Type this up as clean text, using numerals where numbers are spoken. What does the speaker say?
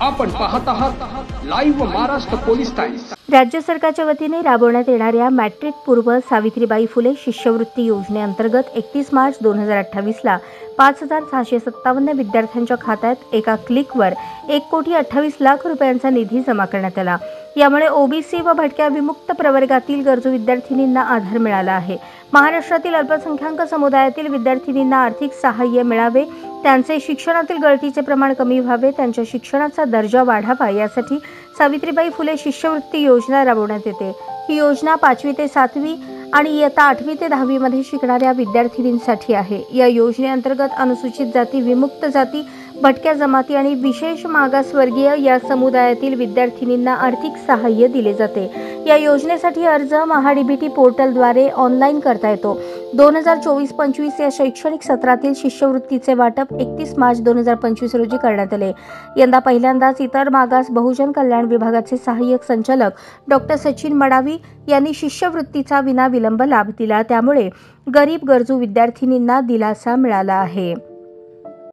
आपण पाहत आहात लाईव्ह महाराष्ट्र पोलीस टाइम्स। राज्य सरकारच्या वतीने राबवण्यात येणाऱ्या मॅट्रिक पूर्व सावित्रीबाई फुले शिष्यवृत्ती योजनेअंतर्गत 31 मार्च 2028 ला 5,657 विद्यार्थ्यांच्या खात्यात एका क्लिकवर 1,28,00,000 रुपयांचा निधी जमा करण्यात आला। यामुळे ओबीसी व भटक्या विमुक्त प्रवर्गातील गरजू विद्यार्थिनींना आधार मिळाला आहे। महाराष्ट्रातील अल्पसंख्याक समुदायातील विद्यार्थिनींना आर्थिक सहाय्य मिळावे, त्यांचे शिक्षणातील गळतीचे प्रमाण कमी व्हावे, त्यांच्या शिक्षणाचा दर्जा वाढावा यासाठी सावित्रीबाई फुले शिष्यवृत्ती योजना राबवण्यात येते। ही योजना 5वी ते 7वी आणि इयत्ता 8वी ते 10वी मध्ये शिकणाऱ्या विद्यार्थिनींसाठी आहे। या योजनेअंतर्गत अनुसूचित जाती, विमुक्त जाती, भटक्या जमाती आणि विशेष मागासवर्गीय या समुदायातील विद्यार्थिनींना आर्थिक सहाय्य दिले जाते। या योजनेसाठी अर्ज महाडीबीटी पोर्टलद्वारे ऑनलाईन करता येतो। 2024-25 या शैक्षणिक सत्रातील शिष्यवृत्तीचे वाटप 31 मार्च 2025 रोजी करण्यात आले। यंदा पहिल्यांदाच इतर मागास बहुजन कल्याण विभागाचे सहाय्यक संचालक डॉक्टर सचिन मडावी यांनी शिष्यवृत्तीचा विनाविलंब लाभ दिला, त्यामुळे गरीब गरजू विद्यार्थिनींना दिलासा मिळाला आहे।